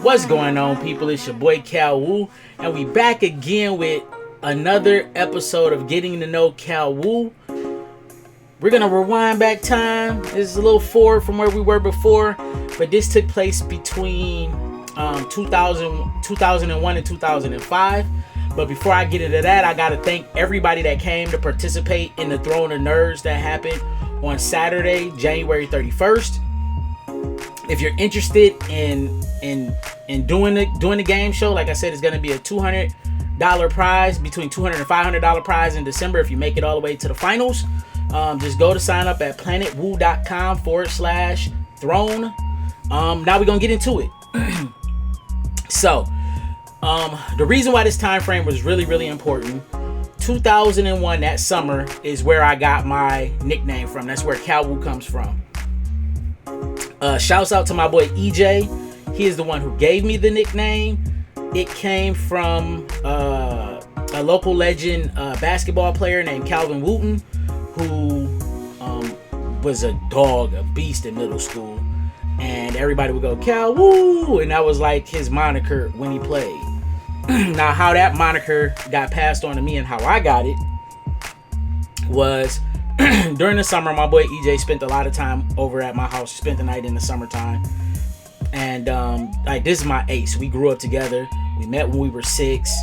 What's going on, people? It's your boy Cal Wu, and we back again with another episode of Getting to Know Cal Wu. We're gonna rewind back time. This is a little forward from where we were before, but this took place between 2001 and 2005. But before I get into that, I gotta thank everybody that came to participate in the Throne of Nerds that happened on Saturday, January 31st. If you're interested in doing the game show, like I said, it's gonna be a $200 prize, between $200 and $500 prize in December if you make it all the way to the finals. Just go to sign up at planetwoo.com/throne. Now we're gonna get into it. So, the reason why this time frame was really important, 2001, that summer, is where I got my nickname from. That's where Cal Wu comes from. Shouts out to my boy EJ. He is the one who gave me the nickname. It came from a local legend basketball player named Calvin Wooten, who was a dog, a beast in middle school. And everybody would go, Cal Woo! And that was like his moniker when he played. Now, how that moniker got passed on to me and how I got it was during the summer. My boy EJ spent a lot of time over at my house. Spent the night in the summertime. And like, this is my ace. We grew up together. We met when we were 6.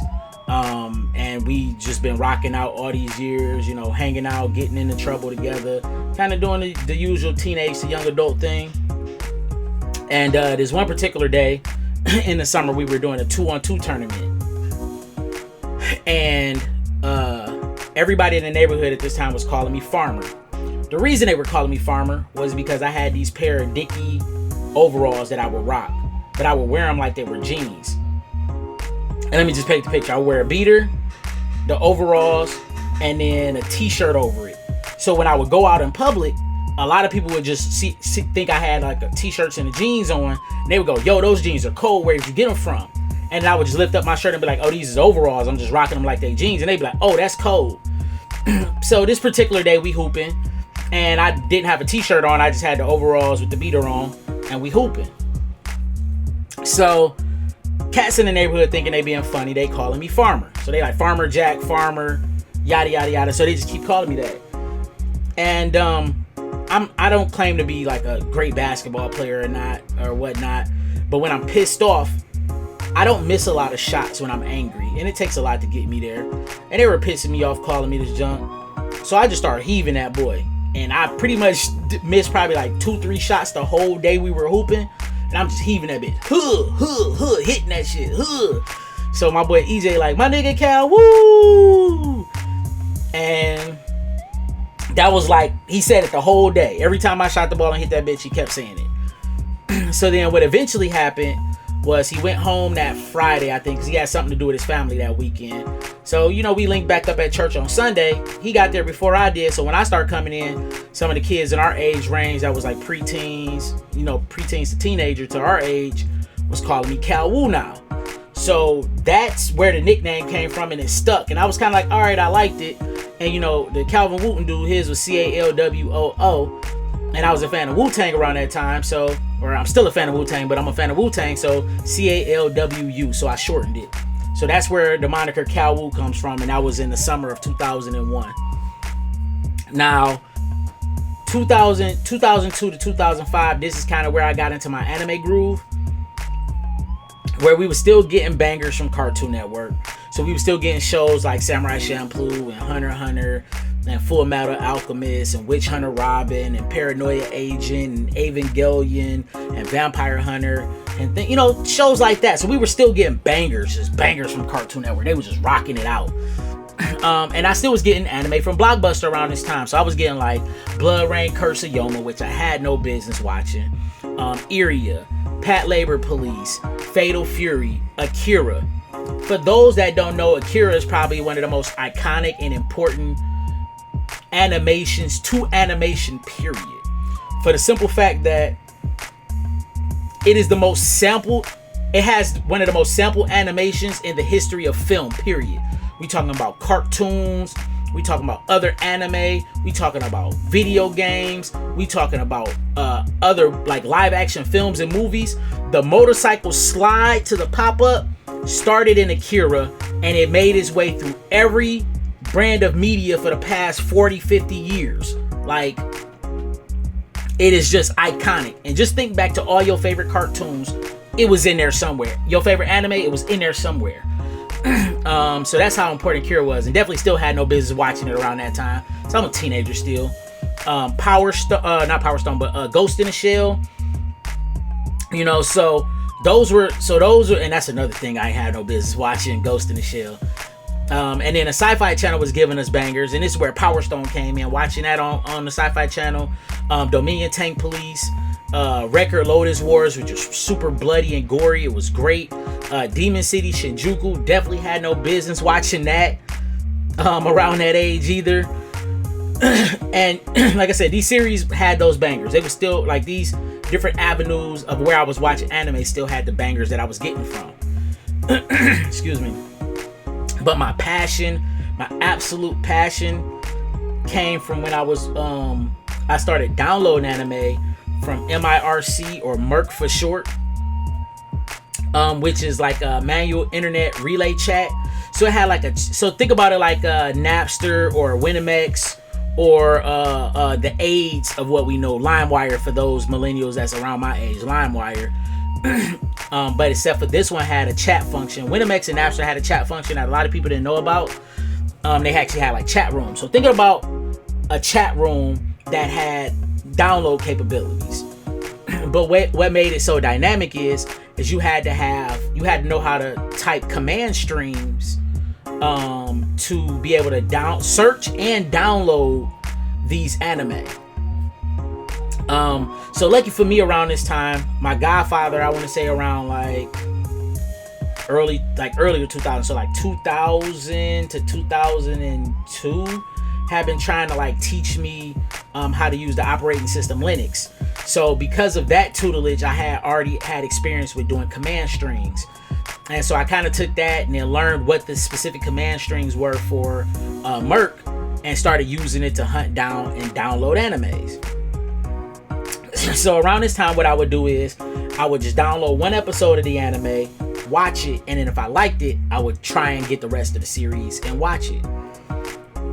And we just been rocking out all these years, you know, hanging out, getting into trouble together, kind of doing the usual teenage to young adult thing. And there's one particular day in the summer we were doing a 2-on-2 tournament. And everybody in the neighborhood at this time was calling me Farmer. The reason they were calling me Farmer was because I had these pair of Dickie overalls that I would rock, but I would wear them like they were jeans. And let me just paint the picture. I would wear a beater, the overalls, and then a t-shirt over it. So when I would go out in public, a lot of people would just think I had like a t-shirts and the jeans on. And they would go, yo, those jeans are cold. Where did you get them from? And I would just lift up my shirt and be like, oh, these is overalls. I'm just rocking them like they jeans. And they'd be like, oh, that's cold. So this particular day we hooping, and I didn't have a t-shirt on. I just had the overalls with the beater on, and we hooping. So cats in the neighborhood thinking they being funny, they calling me Farmer. So they like Farmer Jack, Farmer, yada yada yada. So they just keep calling me that. And I don't claim to be like a great basketball player or not or whatnot, but when I'm pissed off, I don't miss a lot of shots when I'm angry, and it takes a lot to get me there. And they were pissing me off, calling me this junk. So I just started heaving that boy, and I pretty much missed probably like 2-3 shots the whole day we were hooping. And I'm just heaving that bitch, hitting that shit, So my boy EJ like, my nigga Cal Woo! And that was like, he said it the whole day. Every time I shot the ball and hit that bitch, he kept saying it. So then what eventually happened was he went home that Friday, I think, because he had something to do with his family that weekend. So, you know, we linked back up at church on Sunday. He got there before I did. So when I started coming in, some of the kids in our age range that was like preteens, you know, preteens to teenager to our age, was calling me Cal Wu now. So that's where the nickname came from, and it stuck. And I was kind of like, all right, I liked it. And, you know, the Calvin Wooten dude, his was CALWOO. And I was a fan of Wu-Tang around that time. So, or I'm still a fan of Wu-Tang, but I'm a fan of Wu-Tang. So CALWU. So I shortened it. So that's where the moniker Cal Wu comes from. And that was in the summer of 2001. Now, 2002 to 2005, this is kind of where I got into my anime groove, where we were still getting bangers from Cartoon Network. So we were still getting shows like Samurai Champloo and Hunter x Hunter and fullmetalalchemist and witchhunterrobin and paranoiaagent and evangelion and vampirehunterd and you know, shows like that. So we were still getting bangers, just bangers from Cartoon Network. They were just rocking it out. And I still was getting anime from Blockbuster around this time. So I was getting like Blood Rain Curse of Yoma, which I had no business watching, Iria, Pat Labor Police, Fatal Fury, Akira. For those that don't know, Akira is probably one of the most iconic and important animations to animation, period. For the simple fact that it is the most sampled, it has one of the most sampled animations in the history of film, period. We talking about cartoons, We talking about other anime. We talking about video games. We talking about other like live action films and movies. The motorcycle slide to the pop-up started in Akira, and it made its way through every brand of media for the past 40, 50 years. Like, it is just iconic. And just think back to all your favorite cartoons. It was in there somewhere. Your favorite anime, it was in there somewhere. So that's how important Akira was, and definitely still had no business watching it around that time. So I'm a teenager still. Not Powerstone, but Ghost in the Shell. You know, so those were, and that's another thing I had no business watching, Ghost in the Shell. And then the Sci-Fi channel was giving us bangers, and this is where Powerstone came in. Watching that on the Sci-Fi channel, Dominion Tank Police, Record Lotus Wars, which was super bloody and gory. It was great. Demon City Shinjuku, definitely had no business watching that around that age either. And like I said, these series had those bangers. They were still like these different avenues of where I was watching anime still had the bangers that I was getting from. Excuse me. But my passion, my absolute passion, came from when I was I started downloading anime from MIRC, or Merc for short, which is like a manual internet relay chat. So it had like so think about it like a Napster or Winimex, or the AIDS of what we know, LimeWire, for those millennials that's around my age, LimeWire. But except for this one had a chat function. Winimex and Napster had a chat function that a lot of people didn't know about. They actually had like chat rooms. So think about a chat room that had download capabilities. But what made it so dynamic is you had to know how to type command streams to be able to search and download these anime. So lucky for me, around this time, my godfather, I want to say around earlier 2000, so like 2000 to 2002, had been trying to like teach me how to use the operating system Linux. So because of that tutelage, I had already had experience with doing command strings. And so I kind of took that and then learned what the specific command strings were for Merc, and started using it to hunt down and download animes. So around this time, what I would do is I would just download one episode of the anime, watch it, and then if I liked it, I would try and get the rest of the series and watch it.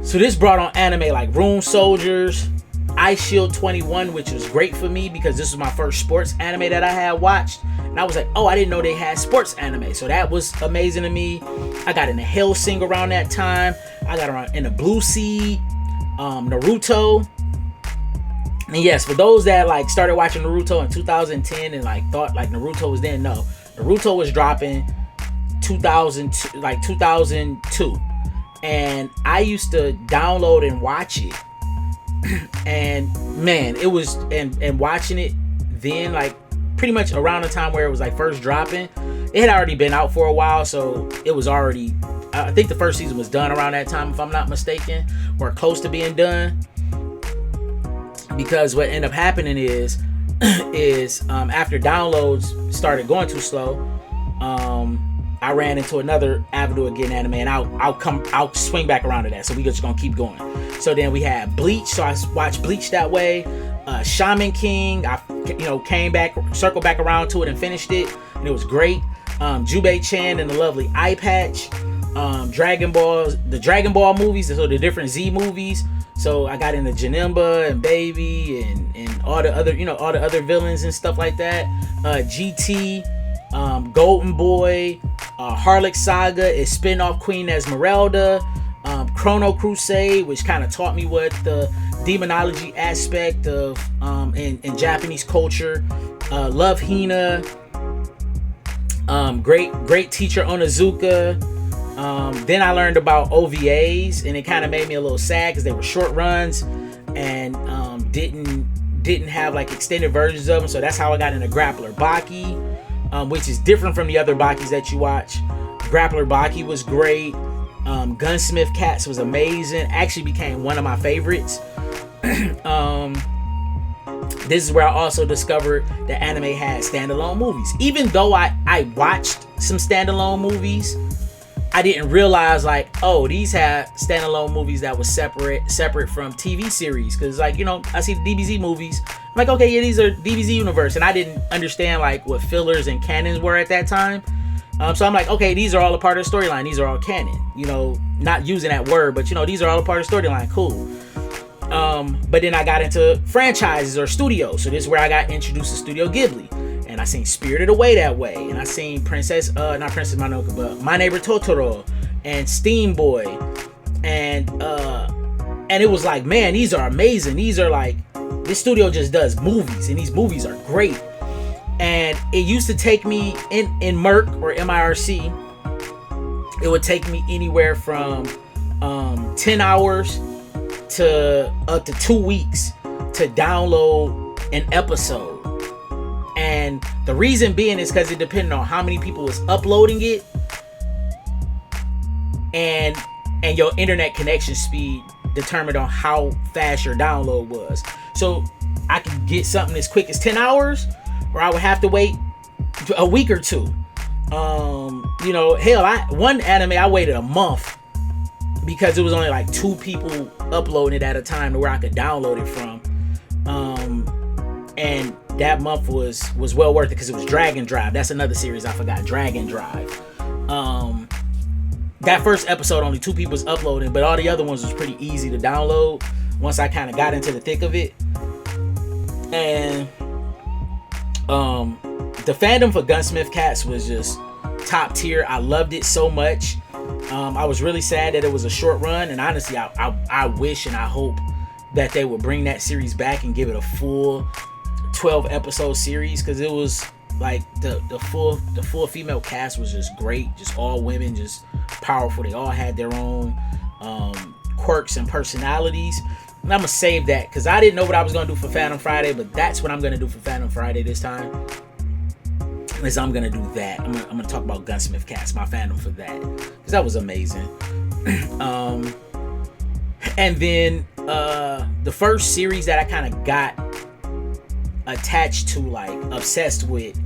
So this brought on anime like runesoldiers, Ice Shield 21, which was great for me because this was my first sports anime that I had watched. And I was like, oh, I didn't know they had sports anime. So that was amazing to me. I got into hellsing around that time. I got around into blueseed, Naruto. And yes, for those that like started watching Naruto in 2010 and like thought like Naruto was then, no. Naruto was dropping 2002. And I used to download and watch it. And man, it was, and watching it then, like pretty much around the time where it was like first dropping, it had already been out for a while, so it was already, I think the first season was done around that time, if I'm not mistaken, or close to being done. Because what ended up happening is after downloads started going too slow, I ran into another avenue of getting anime, and I'll swing back around to that. So we just gonna keep going. So then we had Bleach, so I watched Bleach that way. Shamanking, I circled back around to it and finished it, and it was great. Jubeichan and the Lovely Eye Patch, Dragonballz, the Dragon Ball movies, so the different Z movies. So I got into Janemba and Baby and all the other villains and stuff like that. GT, goldenboy, Harlech Saga, is spin-off Queen Esmeralda, chronocrusade, which kind of taught me what the demonology aspect of in Japanese culture, lovehina, greatteacheronizuka. Then I learned about OVAs, and it kind of made me a little sad because they were short runs and didn't have like extended versions of them. So that's how I got into grapplerbaki, which is different from the other bakis that you watch. Grapplerbaki was great. Gunsmithcats was amazing. Actually became one of my favorites. This is where I also discovered that anime had standalone movies. Even though I watched some standalone movies, I didn't realize like, oh, these had standalone movies that was separate from TV series. Cause like, you know, I see the DBZ movies. I'm like, okay, yeah, these are DBZ universe. And I didn't understand like what fillers and canons were at that time. So I'm like, okay, these are all a part of the storyline. These are all canon, you know, not using that word, but you know, these are all a part of the storyline. Cool. But then I got into franchises or studios. So this is where I got introduced to Studio Ghibli. And I seen Spirited Away that way. And I seen not Princess Mononoke, but My Neighbor Totoro and Steam Boy. And it was like, man, these are amazing. These are like, this studio just does movies. And these movies are great. And it used to take me in MIRC or MIRC. It would take me anywhere from 10 hours to up to 2 weeks to download an episode. And the reason being is because it depended on how many people was uploading it and your internet connection speed determined on how fast your download was. So I could get something as quick as 10 hours, or I would have to wait a week or two. You know, hell, one anime I waited a month because it was only like 2 people uploading it at a time to where I could download it from. And that month was well worth it because it was Dragondrive. That's another series I forgot, Dragondrive. That first episode only 2 people was uploading, but all the other ones was pretty easy to download once I kind of got into the thick of it. And the fandom for Gunsmithcats was just top tier. I loved it so much. I was really sad that it was a short run, and honestly I wish and I hope that they would bring that series back and give it a full 12 episode series, because it was like the full female cast was just great, just all women, just powerful. They all had their own quirks and personalities. And I'm gonna save that because I didn't know what I was gonna do for Phantom Friday, but that's what I'm gonna do for Phantom Friday this time. Is I'm gonna do that. I'm gonna talk about Gunsmithcats, my fandom for that, because that was amazing. And then the first series that I kind of got attached to, like obsessed with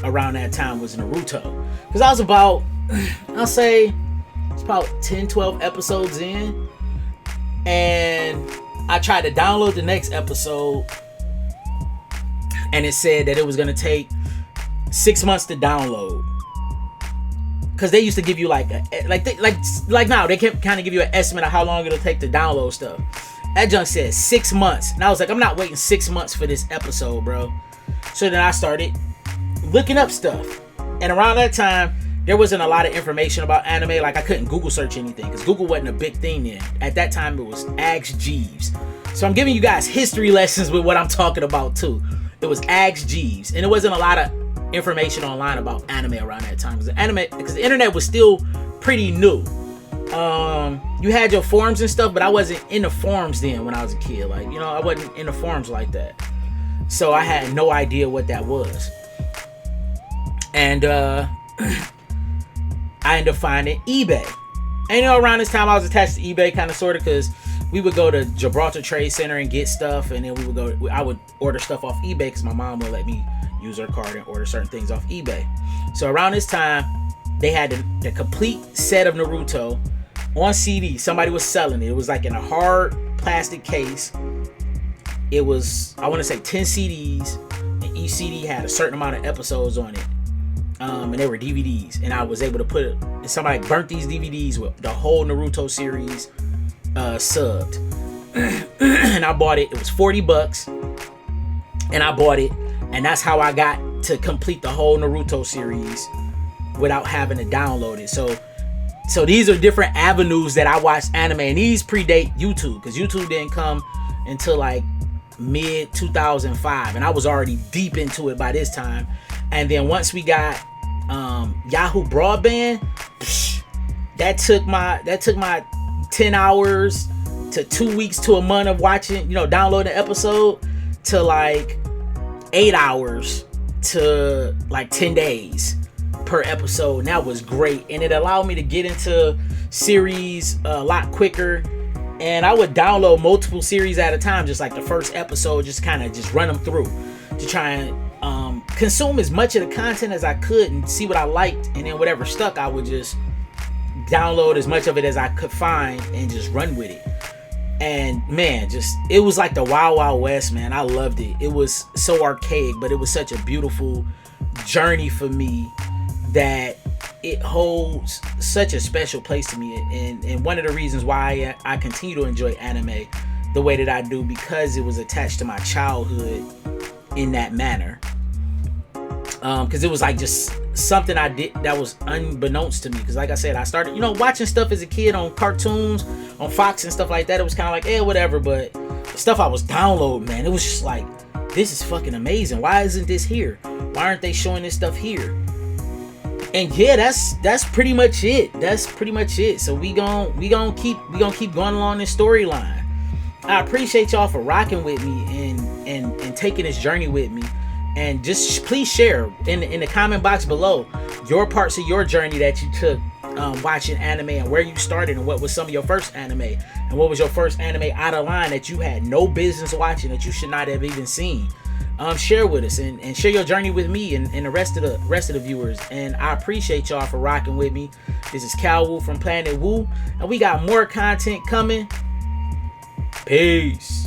around that time, was Naruto, because I was about, I'll say it's about 10-12 episodes in, and I tried to download the next episode and it said that it was gonna take 6 months to download, because they used to give you like now they can kind of give you an estimate of how long it'll take to download stuff. That junk said 6 months, and I was like, I'm not waiting 6 months for this episode, bro. So then I started looking up stuff, and around that time there wasn't a lot of information about anime. Like I couldn't Google search anything because Google wasn't a big thing then. At that time it was Ask Jeeves. So I'm giving you guys history lessons with what I'm talking about too. It was Ask Jeeves, and it wasn't a lot of information online about anime around that time, because the internet was still pretty new. You had your forums and stuff, but I wasn't in the forums then when I was a kid. Like, you know, I wasn't in the forums like that, so I had no idea what that was. And I ended up finding eBay. And you know, around this time I was attached to eBay, kind of sort of, because we would go to Gibraltar Trade Center and get stuff, and then I would order stuff off eBay because my mom would let me use her card and order certain things off eBay. So around this time they had the complete set of Naruto on CD. Somebody was selling it. It was like in a hard plastic case. It was, I want to say 10 CDs, and each CD had a certain amount of episodes on it. And they were DVDs, and I was able to put it, somebody burnt these DVDs with the whole Naruto series subbed. And I bought it. It was $40, and I bought it, and that's how I got to complete the whole Naruto series without having to download it. So these are different avenues that I watched anime, and these predate YouTube, because YouTube didn't come until like mid 2005, and I was already deep into it by this time. And then once we got Yahoo broadband, that took my 10 hours to 2 weeks to a month of watching, you know, downloading an episode, to like 8 hours to like 10 days per episode. And that was great, and it allowed me to get into series a lot quicker. And I would download multiple series at a time, just like the first episode, just kind of just run them through to try and consume as much of the content as I could and see what I liked, and then whatever stuck I would just download as much of it as I could find and just run with it. And man, just it was like the Wild Wild West, man. I loved it. It was so archaic, but it was such a beautiful journey for me that it holds such a special place to me. And one of the reasons why I continue to enjoy anime the way that I do, because it was attached to my childhood in that manner. Because it was like just something I did that was unbeknownst to me. Because like I said, I started, watching stuff as a kid on cartoons, on Fox and stuff like that. It was kind of like, whatever. But the stuff I was downloading, man, it was just like, this is fucking amazing. Why isn't this here? Why aren't they showing this stuff here? And yeah, that's pretty much it. That's pretty much it. So we gonna keep going along this storyline. I appreciate y'all for rocking with me and taking this journey with me. And just please share in the comment box below your parts of your journey that you took watching anime, and where you started, and what was some of your first anime, and what was your first anime out of line that you had no business watching, that you should not have even seen. Share with us and share your journey with me and the rest of the viewers. And I appreciate y'all for rocking with me. This is Cal Wu from Planet Wu, and we got more content coming. Peace.